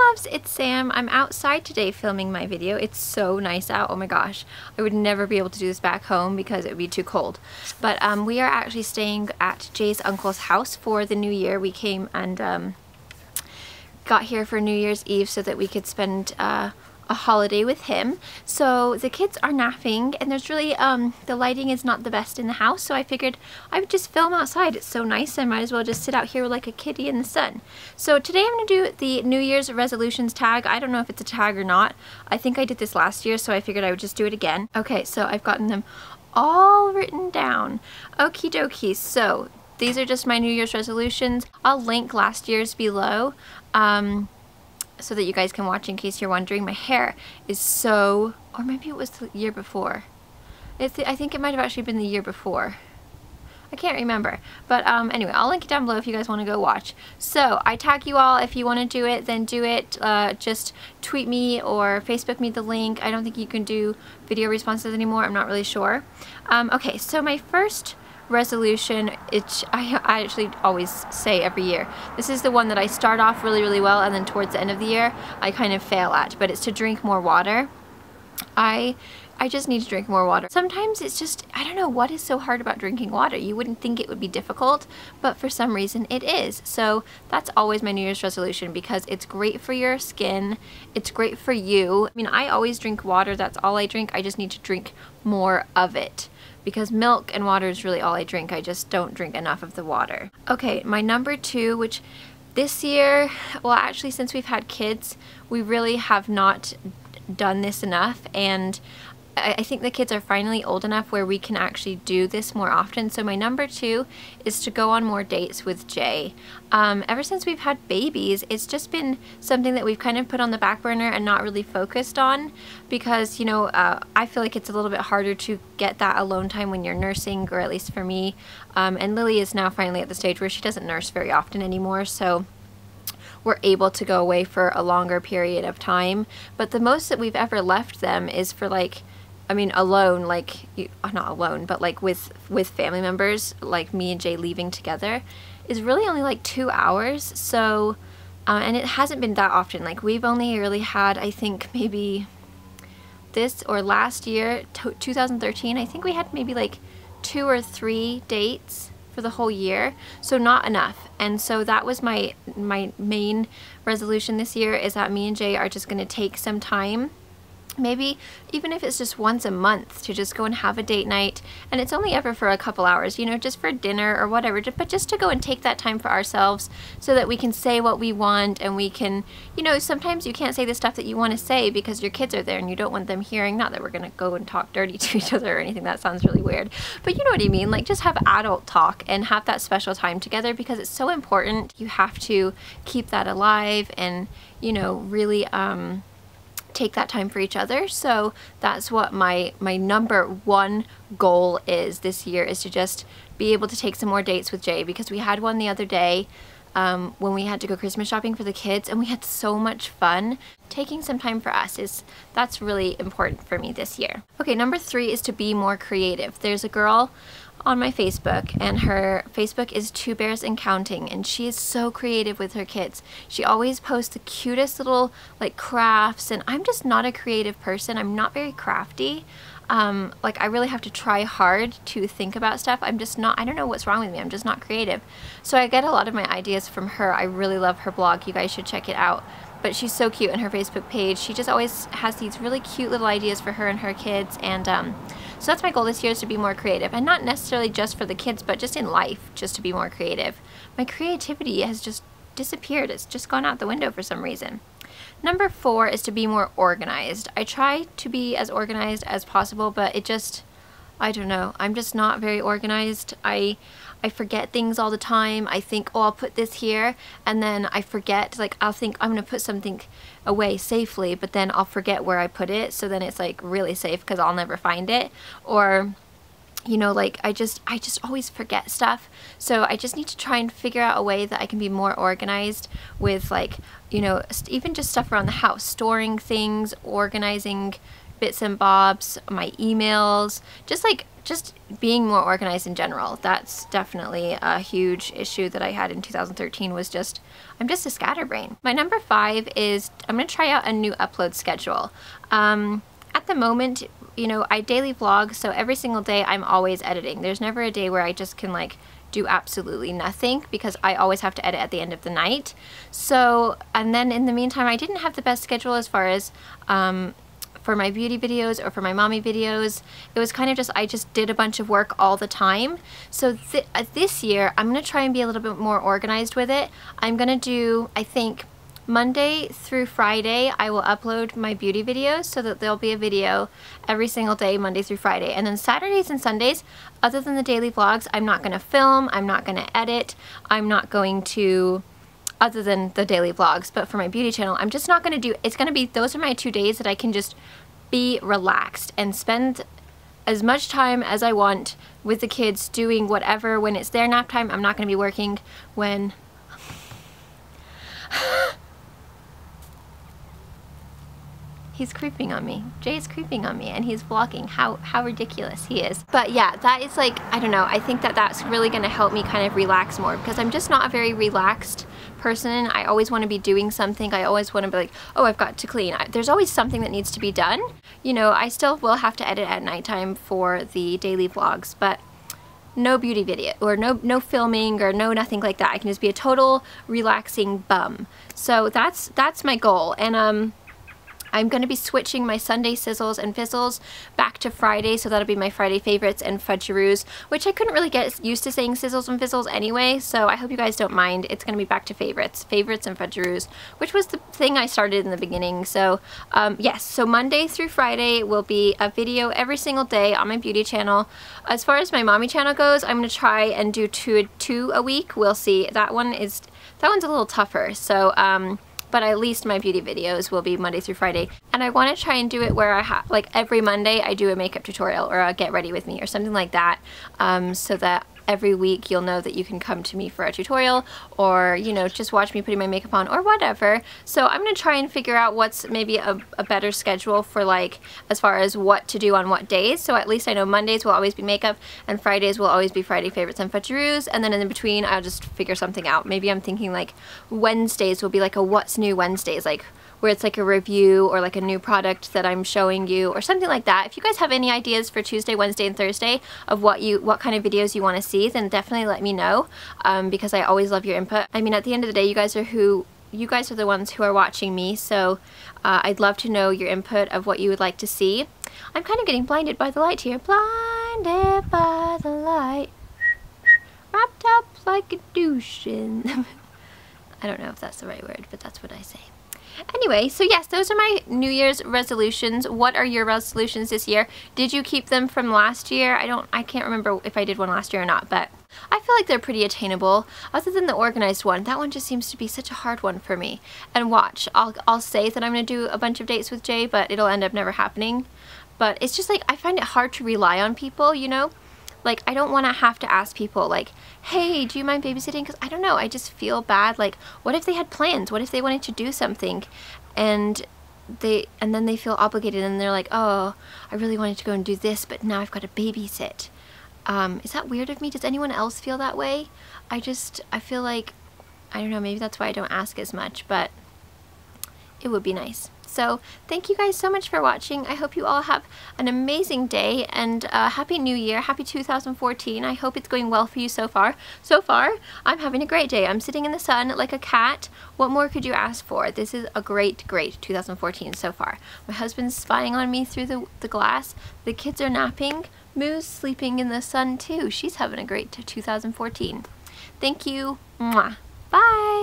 loves, it's Sam. I'm outside today filming my video. It's so nice out. Oh my gosh, I would never be able to do this back home because it would be too cold. But we are actually staying at Jay's uncle's house for the new year. We came and got here for New Year's Eve so that we could spend a holiday with him. So the kids are napping and there's really the lighting is not the best in the house, so I figured I would just film outside. It's so nice, I might as well just sit out here like a kitty in the sun. So today I'm going to do the New Year's resolutions tag. I don't know if it's a tag or not. I think I did this last year, so I figured I would just do it again. Okay, so I've gotten them all written down. Okie dokie, so these are just my New Year's resolutions. I'll link last year's below so that you guys can watch in case you're wondering. My hair is so, or maybe it was the year before. I think it might have actually been the year before. I can't remember. But anyway, I'll link it down below if you guys want to go watch. So I tag you all. If you want to do it, then do it. Just tweet me or Facebook me the link. I don't think you can do video responses anymore. I'm not really sure. Okay, so my first resolution, I actually always say every year, this is the one that I start off really well and then towards the end of the year I kind of fail at, but it's to drink more water. I just need to drink more water. Sometimes it's just, I don't know what is so hard about drinking water. You wouldn't think it would be difficult, but for some reason it is. So that's always my New Year's resolution because it's great for your skin. It's great for you. I mean, I always drink water. That's all I drink. I just need to drink more of it because milk and water is really all I drink. I just don't drink enough of the water. Okay, my number 2, which this year, well actually since we've had kids, we really have not done this enough, and I think the kids are finally old enough where we can actually do this more often. So my number 2 is to go on more dates with Jay. Ever since we've had babies, it's just been something that we've kind of put on the back burner and not really focused on because, you know, I feel like it's a little bit harder to get that alone time when you're nursing, or at least for me. And Lily is now finally at the stage where she doesn't nurse very often anymore, so we're able to go away for a longer period of time. But the most that we've ever left them is for like, I mean, alone, like, not alone, but like with family members, like me and Jay leaving together, is really only like 2 hours. So, and it hasn't been that often. Like, we've only really had, I think, maybe this or last year, 2013, I think we had maybe like 2 or 3 dates for the whole year. So not enough. And so that was my main resolution this year, is that me and Jay are just going to take some time, maybe even if it's just once a month, to just go and have a date night. And it's only ever for a couple hours, you know, just for dinner or whatever, but just to go and take that time for ourselves so that we can say what we want, and we can, you know, sometimes you can't say the stuff that you want to say because your kids are there and you don't want them hearing. Not that we're gonna go and talk dirty to each other or anything, that sounds really weird, but you know what I mean. Like, just have adult talk and have that special time together because it's so important. You have to keep that alive and, you know, really take that time for each other. So that's what my number 1 goal is this year, is to just be able to take some more dates with Jay, because we had one the other day when we had to go Christmas shopping for the kids, and we had so much fun. Taking some time for us that's really important for me this year. Okay, number 3 is to be more creative. There's a girl on my Facebook, and her Facebook is 2 Bears and Counting, and she is so creative with her kids. She always posts the cutest little like crafts, and I'm just not a creative person. I'm not very crafty. Like, I really have to try hard to think about stuff. I'm just not, I don't know what's wrong with me. I'm just not creative. So I get a lot of my ideas from her. I really love her blog. You guys should check it out. But she's so cute in her Facebook page. She just always has these really cute little ideas for her and her kids, and so that's my goal this year, is to be more creative. And not necessarily just for the kids, but just in life, just to be more creative. My creativity has just disappeared. It's just gone out the window for some reason. Number 4 is to be more organized. I try to be as organized as possible, but it just, I don't know. I'm just not very organized. I forget things all the time. I think, oh, I'll put this here, and then I forget. Like, I'll think I'm gonna put something away safely, but then I'll forget where I put it, so then it's like really safe because I'll never find it. Or, you know, like, I just always forget stuff. So I just need to try and figure out a way that I can be more organized with, like, you know, even just stuff around the house, storing things, organizing bits and bobs, my emails, just being more organized in general. That's definitely a huge issue that I had in 2013, was just, I'm just a scatterbrain. My number 5 is I'm gonna try out a new upload schedule. At the moment, you know, I daily vlog, so every single day I'm always editing. There's never a day where I just can like do absolutely nothing, because I always have to edit at the end of the night. So, and then in the meantime, I didn't have the best schedule as far as for my beauty videos or for my mommy videos. It was kind of just, I just did a bunch of work all the time. So this year, I'm gonna try and be a little bit more organized with it. I'm gonna do, I think, Monday through Friday, I will upload my beauty videos, so that there'll be a video every single day, Monday through Friday. And then Saturdays and Sundays, other than the daily vlogs, I'm not gonna film, I'm not gonna edit, I'm not going to, other than the daily vlogs, but for my beauty channel, I'm just not gonna do, it's gonna be, those are my 2 days that I can just be relaxed and spend as much time as I want with the kids doing whatever. When it's their nap time, I'm not gonna be working. When he's creeping on me. Jay's creeping on me and he's vlogging. How ridiculous he is. But yeah, that is like, I don't know, I think that that's really gonna help me kind of relax more, because I'm just not a very relaxed person. I always want to be doing something. I always want to be like, oh, I've got to clean. There's always something that needs to be done. You know, I still will have to edit at nighttime for the daily vlogs, but no beauty video or no filming or no nothing like that. I can just be a total relaxing bum. So that's my goal. And I'm going to be switching my Sunday sizzles and fizzles back to Friday, so that'll be my Friday favorites and fudgeroos, which I couldn't really get used to saying sizzles and fizzles anyway, so I hope you guys don't mind. It's going to be back to favorites and fudgeroos, which was the thing I started in the beginning. So yes, so Monday through Friday will be a video every single day on my beauty channel. As far as my mommy channel goes, I'm going to try and do two a week. We'll see. That one's a little tougher. So but at least my beauty videos will be Monday through Friday. And I want to try and do it where I have, like, every Monday I do a makeup tutorial or a get ready with me or something like that, so that every week you'll know that you can come to me for a tutorial, or, you know, just watch me putting my makeup on or whatever. So I'm going to try and figure out what's maybe a better schedule for, like, as far as what to do on what days. So at least I know Mondays will always be makeup and Fridays will always be Friday favorites and fudgeroos, and then in between I'll just figure something out. Maybe I'm thinking like Wednesdays will be like a what's new Wednesdays, like where it's like a review or like a new product that I'm showing you or something like that. If you guys have any ideas for Tuesday, Wednesday, and Thursday of what kind of videos you want to see, then definitely let me know, because I always love your input. I mean, at the end of the day, you guys are the ones who are watching me, so I'd love to know your input of what you would like to see. I'm kind of getting blinded by the light here. Blinded by the light, wrapped up like a douche in I don't know if that's the right word, but that's what I say. Anyway, so yes, those are my New Year's resolutions. What are your resolutions this year? Did you keep them from last year? I can't remember if I did one last year or not, but I feel like they're pretty attainable. Other than the organized one, that one just seems to be such a hard one for me. And watch, I'll say that I'm going to do a bunch of dates with Jay, but it'll end up never happening. But it's just like, I find it hard to rely on people, you know? Like, I don't want to have to ask people, like, hey, do you mind babysitting? Because I don't know, I just feel bad. Like, what if they had plans? What if they wanted to do something and then they feel obligated and they're like, oh, I really wanted to go and do this, but now I've got to babysit. Is that weird of me? Does anyone else feel that way? I feel like, I don't know, maybe that's why I don't ask as much, but it would be nice. So thank you guys so much for watching. I hope you all have an amazing day, and Happy New Year, Happy 2014. I hope it's going well for you so far. So far, I'm having a great day. I'm sitting in the sun like a cat. What more could you ask for? This is a great 2014 so far. My husband's spying on me through the glass. The kids are napping. Moo's sleeping in the sun too. She's having a great 2014. Thank you. Mwah. Bye.